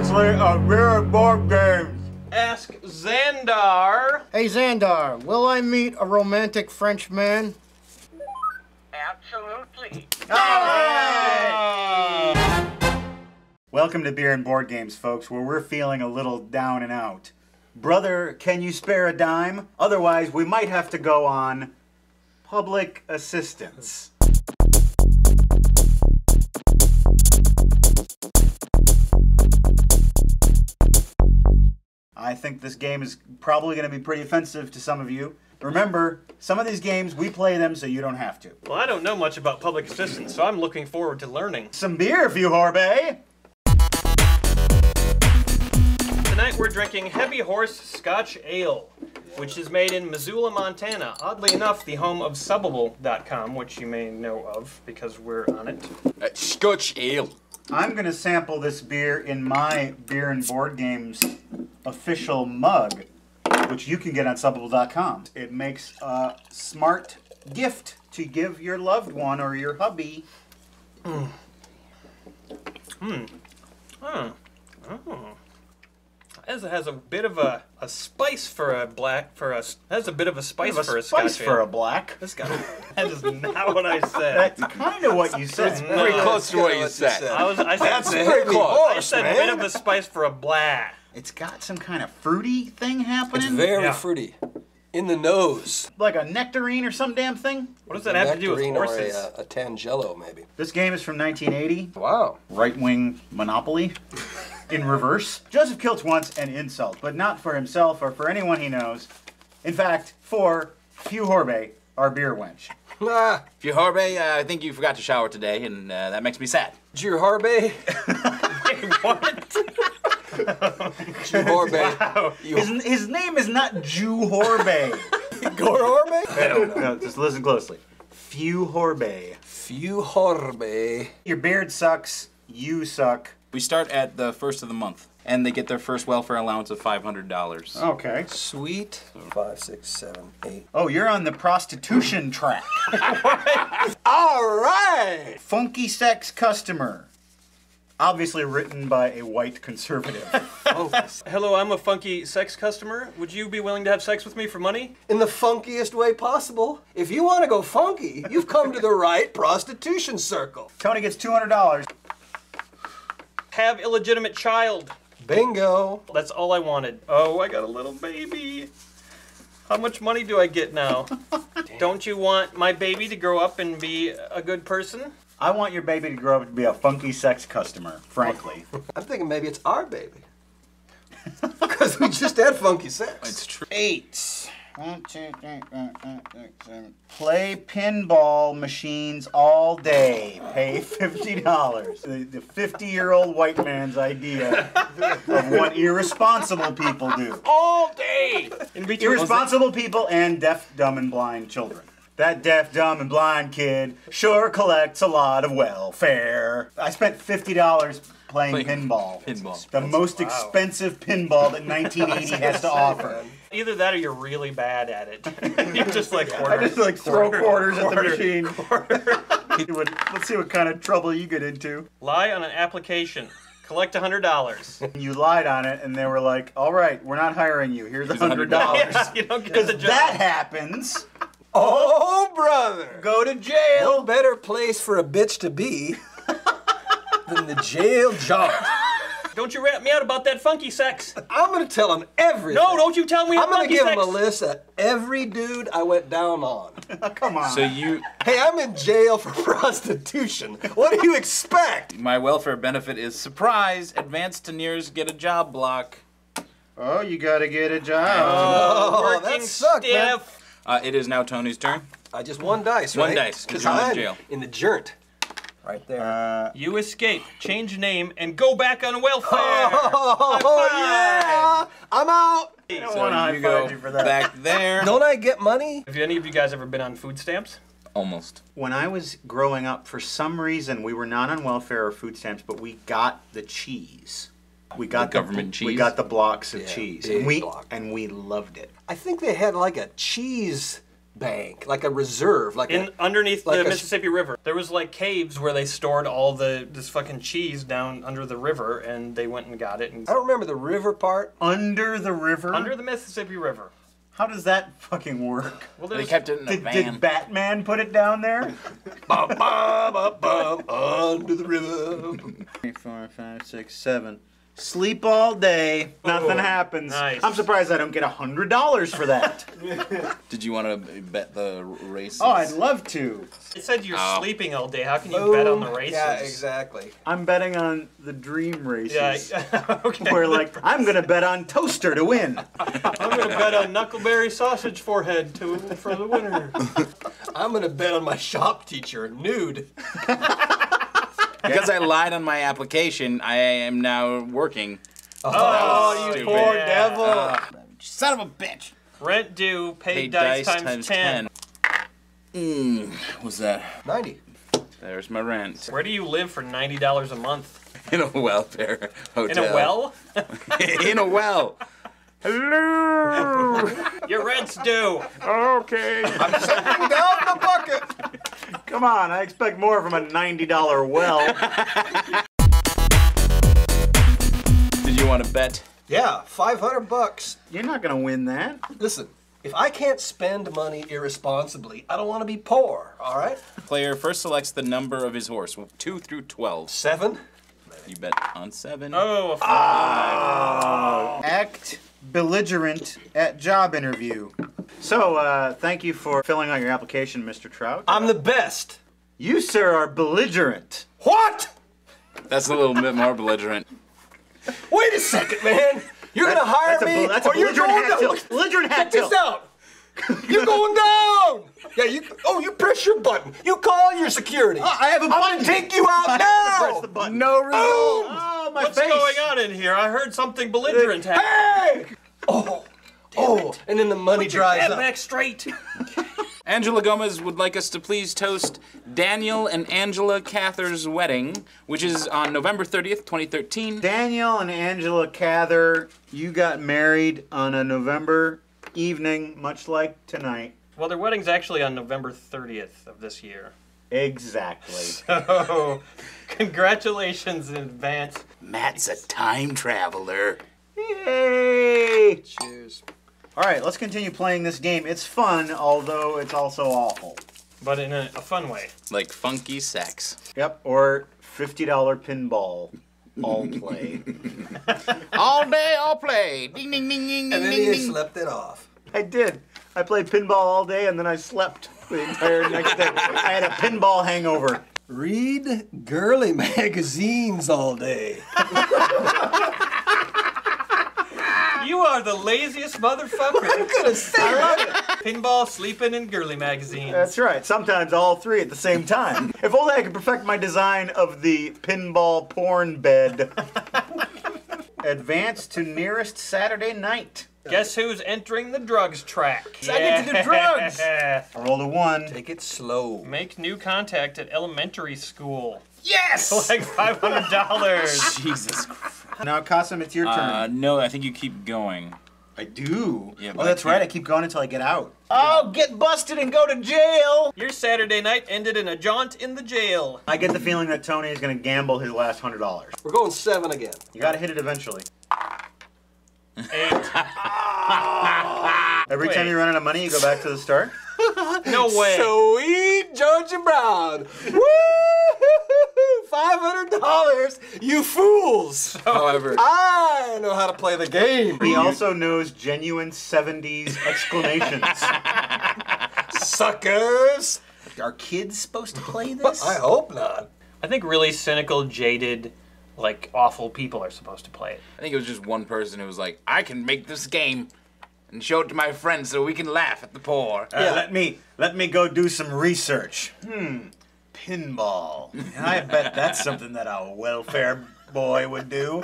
Seriously, a beer and board games. Ask Xandar. Hey Xandar, will I meet a romantic French man? Absolutely. Welcome to Beer and Board Games, folks, where we're feeling a little down and out. Brother, can you spare a dime? Otherwise, we might have to go on public assistance. I think this game is probably going to be pretty offensive to some of you. Remember, some of these games, we play them so you don't have to. Well, I don't know much about public assistance, so I'm looking forward to learning. Some beer, View Horbe! Tonight we're drinking Heavy Horse Scotch Ale, which is made in Missoula, Montana. Oddly enough, the home of Subbable.com, which you may know of because we're on it. Scotch Ale. I'm going to sample this beer in my Beer and Board Games official mug, which you can get on Subbable.com. It makes a smart gift to give your loved one or your hubby. As it has a bit of a spice for a black, has a bit of a spice Have for a spice Scotch for ale. a black. That is not what I said. That's kind of what you said. It's pretty close to what you said. I said That's pretty very close. I said a bit of a spice for a blah. It's got some kind of fruity thing happening. It's very Yeah. fruity. In the nose. like a nectarine or some damn thing. What does that have to do with Nectarine or horses? a Tangelo, maybe. This game is from 1980. Wow. Right-wing monopoly in reverse. Joseph Kiltz wants an insult, but not for himself or for anyone he knows. In fact, for Hugh Horbe, our beer wench. Ah, Hugh Horbe, I think you forgot to shower today, and that makes me sad. Drew Harbe. What? Drew Harbe. Wow. His name is not Jew Horbe. Gore Harbe? No, just listen closely. Hugh Horbe. Few Harbe. Your beard sucks. You suck. We start at the first of the month, and they get their first welfare allowance of $500. Okay. Sweet. 5, 6, 7, 8. Oh, you're on the prostitution track. All right. Funky sex customer. Obviously written by a white conservative. Hello, I'm a funky sex customer. Would you be willing to have sex with me for money? In the funkiest way possible. If you want to go funky, you've come to the right prostitution circle. Tony gets $200. Have illegitimate child. Bingo. That's all I wanted. Oh, I got a little baby. How much money do I get now? Don't you want my baby to grow up and be a good person? I want your baby to grow up to be a funky sex customer, frankly. I'm thinking maybe it's our baby. Because we just had funky sex. It's true. 8. 1, 2, 3, 4, 5, 6, 7. Play pinball machines all day. Pay $50. The 50-year-old white man's idea of what irresponsible people do. All day! In between. Irresponsible people and deaf, dumb, and blind children. That deaf, dumb, and blind kid sure collects a lot of welfare. I spent $50 playing pinball. The most expensive pinball that 1980 has to offer. Either that or you're really bad at it. You're just like I quarters. just like throw quarters at the Quarter. machine. Let's see what kind of trouble you get into. Lie on an application. Collect $100. You lied on it, and they were like, all right, we're not hiring you. Here's $100. Yeah, you don't get the Because job. that happens, Oh, brother. go to No jail. better place for a bitch to be than the jail job. Don't you rat me out about that funky sex. I'm going to tell him everything. No, don't you tell me I'm about going to funky give him sex. a list of every dude I went down on. Come on. So you, Hey, I'm in jail for prostitution. What do you expect? my welfare benefit is surprise, advance to nears, get a job block. Oh, you gotta get a job. Oh, Working that sucked, man. stiff. It is now Tony's turn. I just one dice, right? One dice, 'cause Because you're in I'm jail. in the joint. Right there. You escape, change name, and go back on welfare. Oh, High five. yeah! I'm out. I don't So want to you high go five you for that. back there. Don't I get money? Have any of you guys ever been on food stamps? Almost. When I was growing up, for some reason, we were not on welfare or food stamps, but we got the cheese. We got The government cheese? We got the blocks of Yeah, cheese, big and block. we loved it. I think they had like a cheese bank, like a reserve, like underneath the Mississippi River. There was like caves where they stored all this fucking cheese down under the river, and they went and got it. And I don't remember the river part. Under the river? Under the Mississippi River. How does that fucking work? Well, they kept it in a van. Did Batman put it down there? Bum, bum, bum, bum, under the river. 3, 4, 5, 6, 7. Sleep all day. Nothing happens. Nice. I'm surprised I don't get $100 for that. Did you want to bet the races? Oh, I'd love to. It said you're sleeping all day. How can you bet on the races? Yeah, exactly. I'm betting on the dream races. Yeah, okay. Where like, I'm going to bet on Toaster to win. I'm going to bet on Knuckleberry Sausage Forehead for the winner. I'm going to bet on my shop teacher, Nude. Because I lied on my application, I am now working. Oh, you poor devil. Son of a bitch. Rent due, paid dice times 10. What's that? 90. There's my rent. Where do you live for $90 a month? In a welfare hotel. In a well? In a well. Hello. Your rent's due. Okay. I'm sitting down the bucket. Come on, I expect more from a $90 well. Did you want to bet? Yeah, $500. You're not going to win that. Listen, if I can't spend money irresponsibly, I don't want to be poor, all right? Player first selects the number of his horse, 2 through 12. 7. You bet on 7. Oh, a 5. Act belligerent at job interview. So, thank you for filling out your application, Mr. Trout. I'm the best. You, sir, are belligerent. What? That's a little bit more belligerent. Wait a second, man. You're going to hire me That's or a you're belligerent going hat down. tilt. Belligerent hat Check this tilt. out. You're going down. Yeah, you press your button. You call your security. I have a I'm button. going to take you out Press now. the button. No result. Oh, my What's face. going on in here? I heard something belligerent happen. Hey! Oh, and then the money dries Get up. back straight. Angela Gomez would like us to please toast Daniel and Angela Cather's wedding, which is on November 30th, 2013. Daniel and Angela Cather, you got married on a November evening, much like tonight. Well, their wedding's actually on November 30th of this year. Exactly. Oh, congratulations in advance. Matt's a time traveler. Yay! Cheers. All right, let's continue playing this game. It's fun, although it's also awful. But in a fun way. Like funky sex. Yep, or $50 pinball. All play. All day, all play. Ding, ding, ding, ding, And then ding, you ding. slept it off. I did. I played pinball all day and then I slept the entire next day. I had a pinball hangover. Read girly magazines all day. You are the laziest motherfucker. I'm gonna say that. Pinball, sleeping, and girly magazines. That's right. Sometimes all three at the same time. If only I could perfect my design of the pinball porn bed. Advance to nearest Saturday night. Guess who's entering the drugs track? I get to do drugs. I rolled a 1. Take it slow. Make new contact at elementary school. Yes! Like $500. Jesus Christ. Now, Qasim, it's your turn. No, I think you keep going. I do? Yeah, Oh, but that's I right. can't- I keep going until I get out. Oh, get busted and go to jail! Your Saturday night ended in a jaunt in the jail. I get the feeling that Tony is going to gamble his last $100. We're going 7 again. You got to hit it eventually. 8. Every Wait. time you run out of money, you go back to the start? No way. Sweet Georgia Brown. Woo! $500, you fools! However, I know how to play the game. He also knows genuine 70s exclamations. Suckers! Are kids supposed to play this? I hope not. I think really cynical, jaded, like awful people are supposed to play it. I think it was just one person who was like, I can make this game and show it to my friends so we can laugh at the poor. Let me go do some research. Pinball. I bet that's something that a welfare boy would do.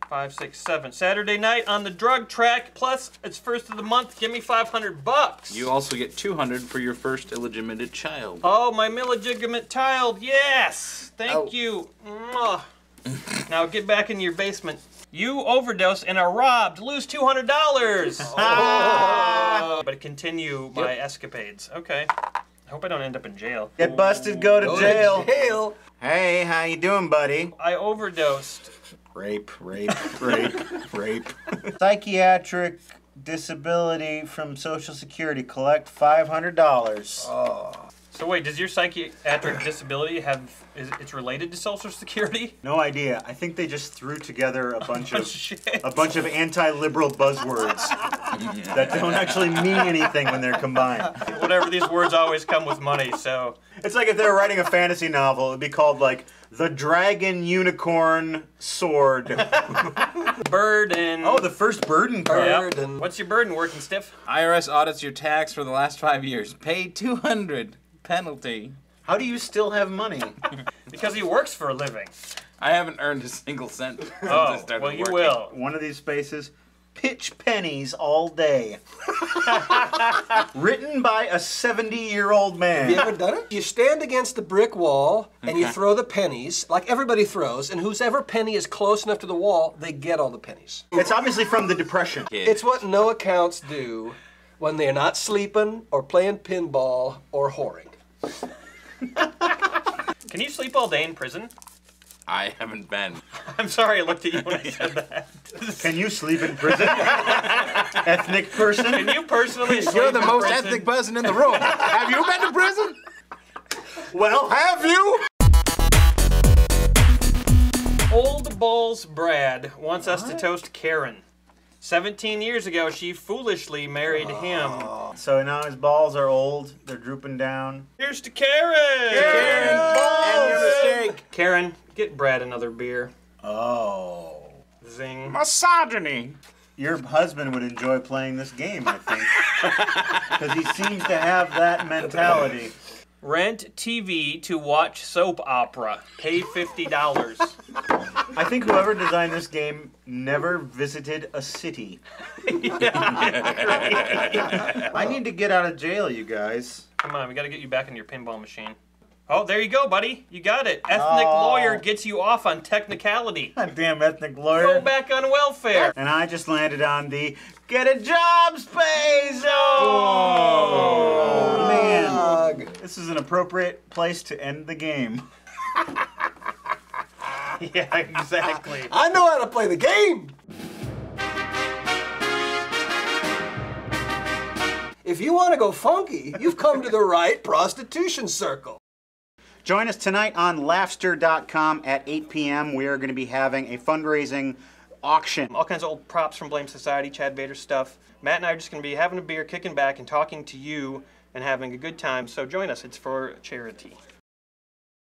5, 6, 7. Saturday night on the drug track. Plus, it's first of the month. Give me $500. You also get 200 for your first illegitimate child. Oh, my illegitimate child. Yes. Thank Oh. you. Mwah. Now get back in your basement. You overdose and are robbed. Lose $200. But continue my escapades. Okay. I hope I don't end up in jail. Get busted, go to jail. Jail. Hey, how you doing, buddy? I overdosed. Rape. Psychiatric disability from Social Security. Collect $500. So wait, does your psychiatric disability it's related to Social Security? No idea. I think they just threw together a bunch of Shit. anti-liberal buzzwords that don't actually mean anything when they're combined. Whatever, these words always come with money, so. It's like if they were writing a fantasy novel, it'd be called like The Dragon Unicorn Sword. Burden. Oh, the first burden card. Burden. What's your burden, working stiff? IRS audits your tax for the last 5 years. Pay $200. Penalty. How do you still have money? Because he works for a living. I haven't earned a single cent since I Oh, started well, you working. will. One of these spaces, pitch pennies all day. Written by a 70-year-old man. Have you ever done it? You stand against the brick wall and you throw the pennies, like everybody throws, and whosever penny is close enough to the wall, they get all the pennies. It's obviously from the Depression. It's what no accounts do when they're not sleeping or playing pinball or whoring. Can you sleep all day in prison? I haven't been. I'm sorry I looked at you when I said that. Can you sleep in prison? Ethnic person? Can you personally sleep You're the in most prison? ethnic person in the room. Have you been to prison? Well, Have you? Old Balls Brad wants us to toast Karen. 17 years ago, she foolishly married him. so now his balls are old. They're drooping down. Here's to Karen! And your mistake. Karen, get Brad another beer. Oh. Zing. Misogyny. Your husband would enjoy playing this game, I think. Because he seems to have that mentality. Rent TV to watch soap opera. Pay $50. I think whoever designed this game never visited a city. I need to get out of jail, you guys. Come on, we gotta get you back in your pinball machine. Oh, there you go, buddy. You got it. Ethnic lawyer gets you off on technicality. Goddamn ethnic Go lawyer. back on welfare. And I just landed on the get a job space. Oh, man. This is an appropriate place to end the game. Yeah, exactly. I know how to play the game! If you want to go funky, you've come to the right prostitution circle. Join us tonight on Laughster.com at 8 p.m. We are going to be having a fundraising auction. All kinds of old props from Blame Society, Chad Vader stuff. Matt and I are just going to be having a beer, kicking back, and talking to you and having a good time. So join us. It's for charity.